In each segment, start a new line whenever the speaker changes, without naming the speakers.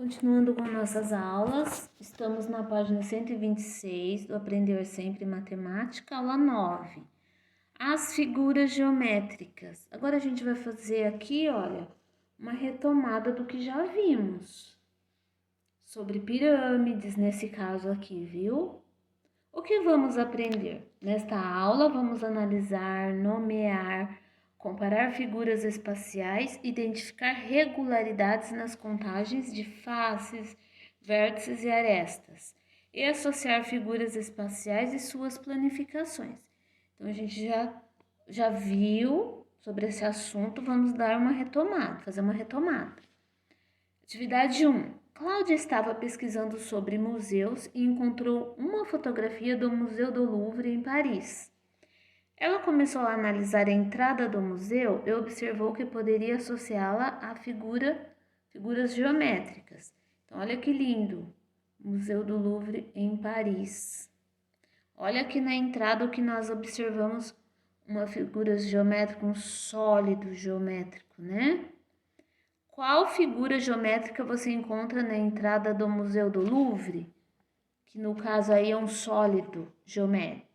Continuando com nossas aulas, estamos na página 126 do Aprender Sempre Matemática, aula 9. As figuras geométricas. Agora a gente vai fazer aqui, olha, uma retomada do que já vimos. Sobre pirâmides, nesse caso aqui, viu? O que vamos aprender? Nesta aula, vamos analisar, nomear, comparar figuras espaciais, identificar regularidades nas contagens de faces, vértices e arestas, e associar figuras espaciais e suas planificações. Então, a gente já viu sobre esse assunto, vamos dar uma retomada, fazer uma retomada. Atividade 1. Cláudia estava pesquisando sobre museus e encontrou uma fotografia do Museu do Louvre em Paris. Ela começou a analisar a entrada do museu e observou que poderia associá-la a figuras geométricas. Então, olha que lindo, Museu do Louvre em Paris. Olha aqui na entrada o que nós observamos, uma figura geométrica, um sólido geométrico, né? Qual figura geométrica você encontra na entrada do Museu do Louvre? Que no caso aí é um sólido geométrico.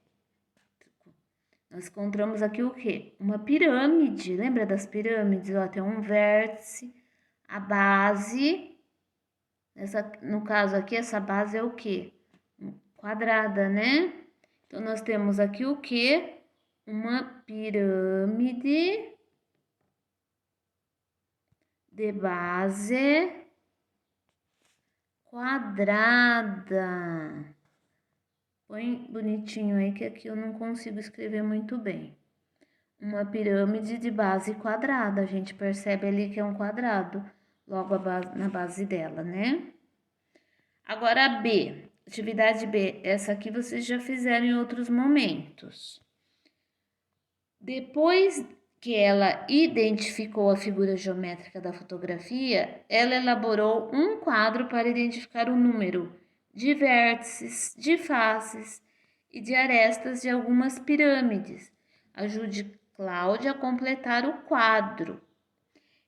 Nós encontramos aqui o quê? Uma pirâmide. Lembra das pirâmides? Ó, tem um vértice, a base. No caso aqui, essa base é o quê? Quadrada, né? Então, nós temos aqui o quê? Uma pirâmide de base quadrada. Põe bonitinho aí que aqui eu não consigo escrever muito bem. Uma pirâmide de base quadrada. A gente percebe ali que é um quadrado logo na base dela, né? Agora a B. Atividade B. Essa aqui vocês já fizeram em outros momentos. Depois que ela identificou a figura geométrica da fotografia, ela elaborou um quadro para identificar o número de vértices, de faces e de arestas de algumas pirâmides. Ajude Cláudia a completar o quadro.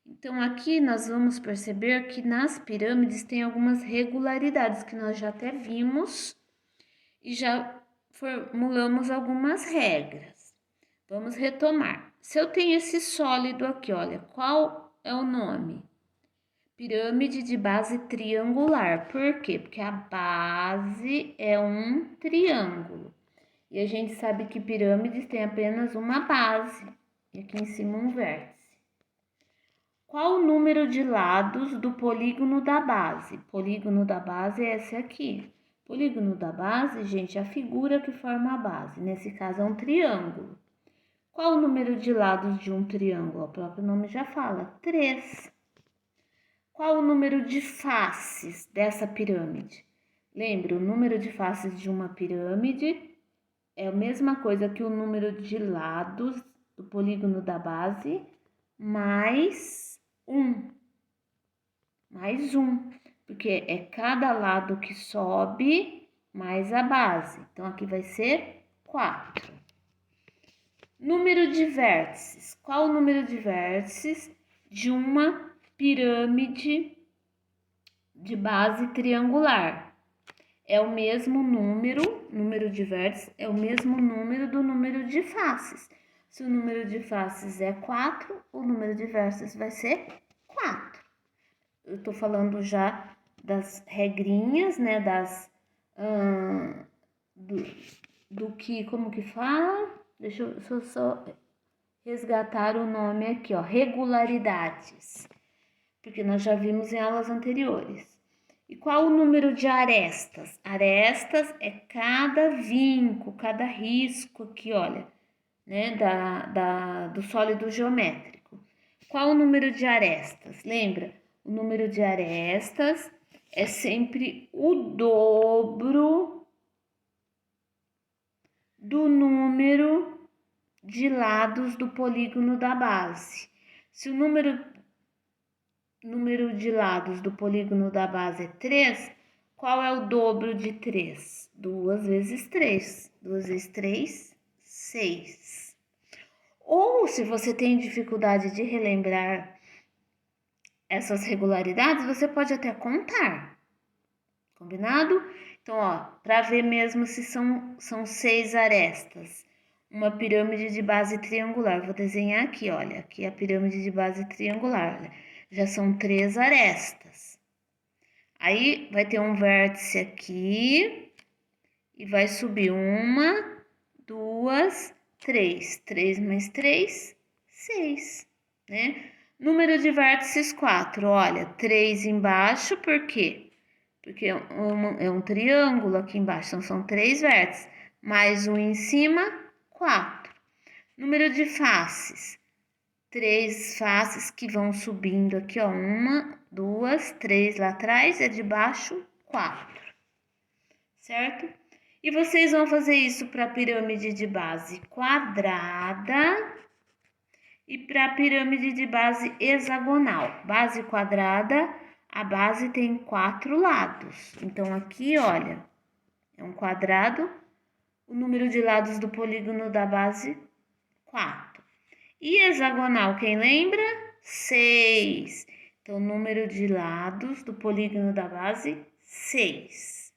Então, aqui nós vamos perceber que nas pirâmides tem algumas regularidades que nós já até vimos e já formulamos algumas regras. Vamos retomar. Se eu tenho esse sólido aqui, olha, qual é o nome? Pirâmide de base triangular. Por quê? Porque a base é um triângulo. E a gente sabe que pirâmides têm apenas uma base. E aqui em cima um vértice. Qual o número de lados do polígono da base? Polígono da base é esse aqui. Polígono da base, gente, é a figura que forma a base. Nesse caso é um triângulo. Qual o número de lados de um triângulo? O próprio nome já fala, 3. Qual o número de faces dessa pirâmide? Lembra, o número de faces de uma pirâmide é a mesma coisa que o número de lados do polígono da base mais 1. Mais 1, porque é cada lado que sobe mais a base. Então, aqui vai ser 4. Número de vértices. Qual o número de vértices de uma pirâmide de base triangular? É o mesmo número de vértices é o mesmo número do número de faces. Se o número de faces é 4, o número de vértices vai ser 4. Eu tô falando já das regrinhas, né, do que, como que fala? Deixa eu só resgatar o nome aqui, ó, regularidades, porque nós já vimos em aulas anteriores. E qual o número de arestas? Arestas é cada vinco, cada risco aqui, olha, né, do sólido geométrico. Qual o número de arestas? Lembra? O número de arestas é sempre o dobro do número de lados do polígono da base. Se o número de lados do polígono da base é 3, qual é o dobro de 3? 2 vezes 3. 2 vezes 3, 6. Ou, se você tem dificuldade de relembrar essas regularidades, você pode até contar. Combinado? Então, ó, para ver mesmo se são 6 arestas. Uma pirâmide de base triangular. Vou desenhar aqui, olha. Aqui é a pirâmide de base triangular. Olha. Já são 3 arestas. Aí, vai ter um vértice aqui. E vai subir 1, 2, 3. 3 mais 3, 6, né? Número de vértices 4. Olha, 3 embaixo, por quê? Porque é um triângulo aqui embaixo, então são 3 vértices, mais um em cima, 4. Número de faces, 3 faces que vão subindo aqui, ó, 1, 2, 3 lá atrás, é de baixo, 4, certo? E vocês vão fazer isso para a pirâmide de base quadrada e para a pirâmide de base hexagonal. Base quadrada, a base tem 4 lados. Então, aqui, olha, é um quadrado. O número de lados do polígono da base, 4. E hexagonal, quem lembra? 6. Então, o número de lados do polígono da base, 6.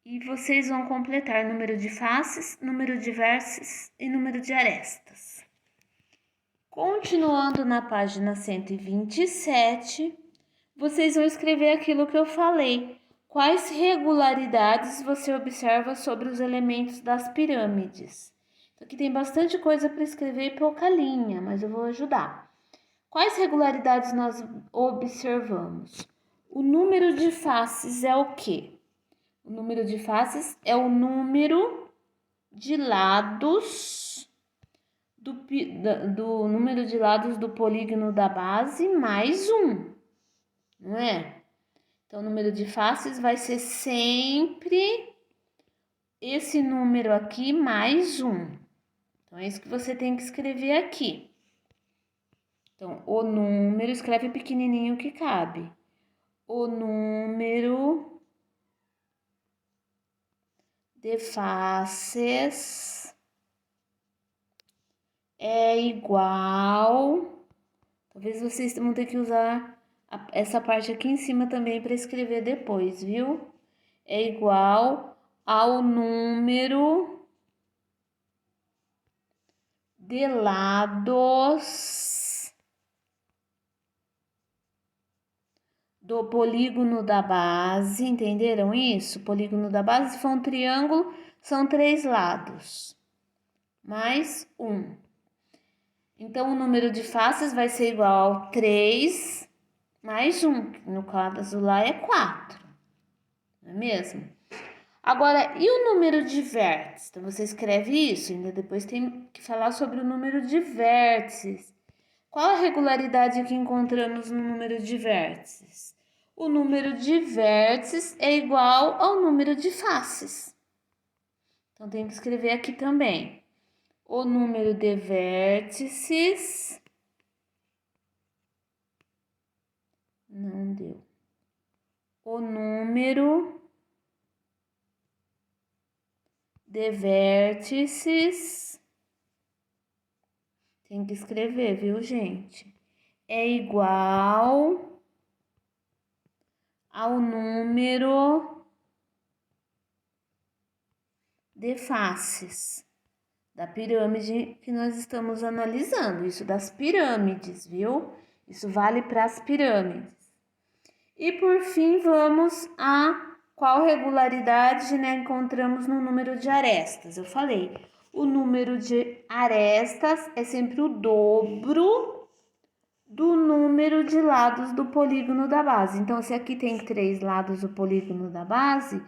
E vocês vão completar número de faces, número de vértices e número de arestas. Continuando na página 127, vocês vão escrever aquilo que eu falei. Quais regularidades você observa sobre os elementos das pirâmides? Aqui tem bastante coisa para escrever e pouca linha, mas eu vou ajudar. Quais regularidades nós observamos? O número de faces é o quê? O número de faces é o número de lados do número de lados do polígono da base mais 1, não é? Então, o número de faces vai ser sempre esse número aqui mais 1. Então, é isso que você tem que escrever aqui. Então, o número, escreve pequenininho que cabe. O número de faces é igual. Talvez vocês vão ter que usar essa parte aqui em cima também para escrever depois, viu? É igual ao número de lados do polígono da base, entenderam isso? Polígono da base, se for um triângulo, são 3 lados, mais 1. Então, o número de faces vai ser igual a 3 mais 1, no caso lá é 4, não é mesmo? Agora, e o número de vértices? Então, você escreve isso, ainda depois tem que falar sobre o número de vértices. Qual a regularidade que encontramos no número de vértices? O número de vértices é igual ao número de faces. Então, tem que escrever aqui também. O número de vértices... Não deu. O número de vértices... Tem que escrever, viu, gente? É igual ao número de faces da pirâmide que nós estamos analisando. Isso das pirâmides, viu? Isso vale para as pirâmides. E por fim, vamos a qual regularidade, né, encontramos no número de arestas. Eu falei, o número de arestas é sempre o dobro do número de lados do polígono da base. Então, se aqui tem 3 lados do polígono da base,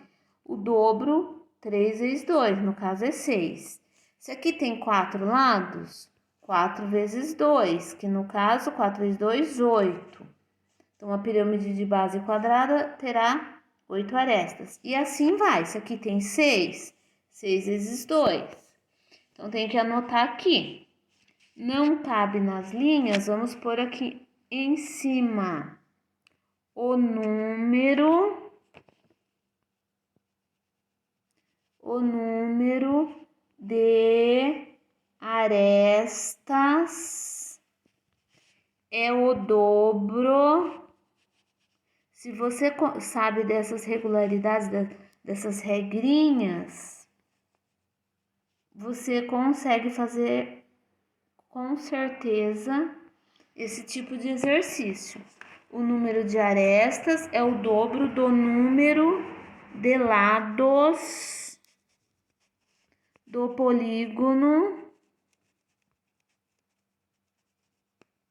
o dobro, 3 vezes 2, no caso é 6. Se aqui tem 4 lados, 4 vezes 2, que no caso, 4 vezes 2, 8. Então, a pirâmide de base quadrada terá 8 arestas. E assim vai. Se aqui tem 6, 6 vezes 2. Então, tem que anotar aqui. Não cabe nas linhas, vamos pôr aqui em cima o número de arestas é o dobro. Se você sabe dessas regularidades, dessas regrinhas, você consegue fazer com certeza esse tipo de exercício. O número de arestas é o dobro do número de lados do polígono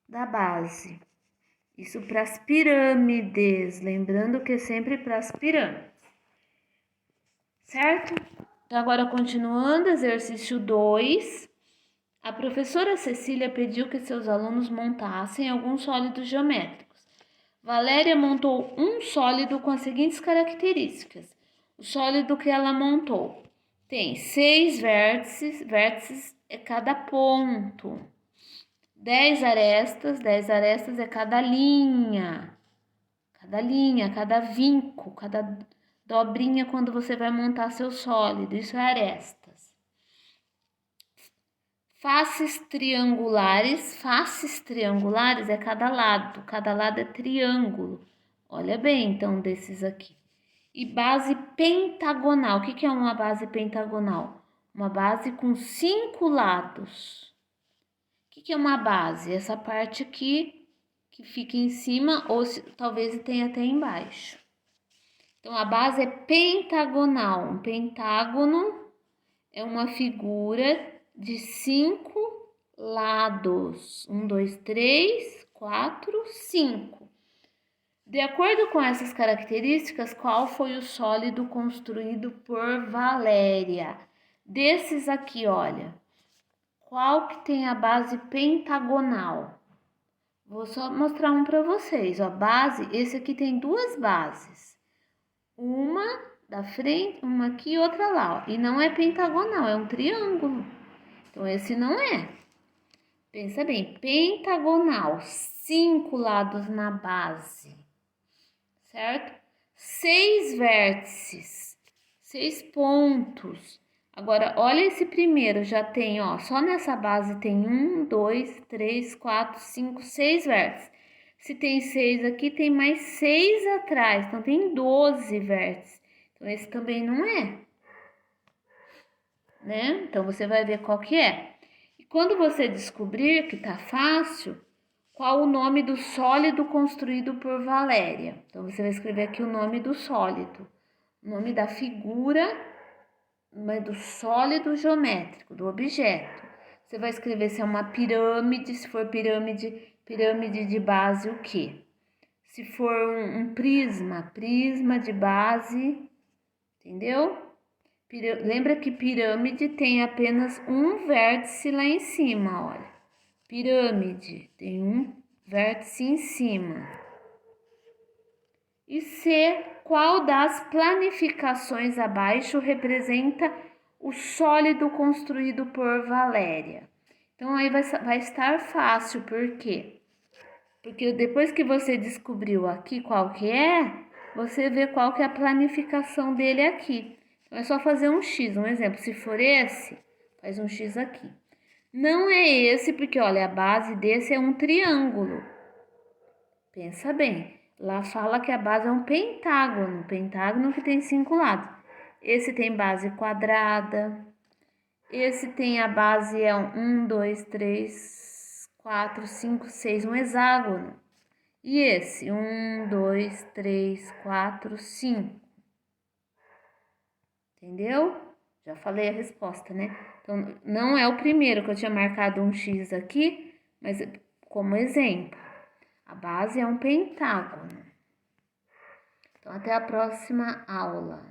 da base. Isso para as pirâmides, lembrando que é sempre para as pirâmides. Certo? Então, agora continuando, exercício 2. A professora Cecília pediu que seus alunos montassem alguns sólidos geométricos. Valéria montou um sólido com as seguintes características. O sólido que ela montou tem 6 vértices é cada ponto. 10 arestas é cada linha, cada vinco, cada dobrinha quando você vai montar seu sólido, isso é arestas. Faces triangulares é cada lado é triângulo. Olha bem, então, desses aqui. E base pentagonal, o que é uma base pentagonal? Uma base com 5 lados. O que é uma base? Essa parte aqui que fica em cima ou talvez tenha até embaixo. Então, a base é pentagonal. Um pentágono é uma figura de 5 lados. 1, 2, 3, 4, 5. De acordo com essas características, qual foi o sólido construído por Valéria? Desses aqui, olha, qual que tem a base pentagonal? Vou só mostrar um para vocês. A base, esse aqui tem 2 bases. Uma da frente, uma aqui e outra lá. Ó. E não é pentagonal, é um triângulo. Então, esse não é. Pensa bem, pentagonal, 5 lados na base, certo? 6 vértices, 6 pontos. Agora, olha esse primeiro, já tem, ó, só nessa base tem 1, 2, 3, 4, 5, 6 vértices. Se tem 6 aqui, tem mais 6 atrás, então tem 12 vértices. Então, esse também não é, né? Então, você vai ver qual que é. E quando você descobrir que tá fácil, qual o nome do sólido construído por Valéria? Então, você vai escrever aqui o nome do sólido, o nome da figura, mas do sólido geométrico, do objeto. Você vai escrever se é uma pirâmide, se for pirâmide de base o quê? Se for um prisma de base, entendeu? Lembra que pirâmide tem apenas um vértice lá em cima, olha. Pirâmide tem um vértice em cima. E C, qual das planificações abaixo representa o sólido construído por Valéria? Então, aí vai estar fácil, por quê? Porque depois que você descobriu aqui qual que é, você vê qual que é a planificação dele aqui. Então, é só fazer um X, um exemplo. Se for esse, faz um X aqui. Não é esse, porque, olha, a base desse é um triângulo. Pensa bem. Lá fala que a base é um pentágono que tem 5 lados. Esse tem base quadrada. Esse tem a base é 1, 2, 3, 4, 5, 6, um hexágono. E esse, 1, 2, 3, 4, 5. Entendeu? Já falei a resposta, né? Então, não é o primeiro que eu tinha marcado um X aqui, mas como exemplo. A base é um pentágono. Então, até a próxima aula.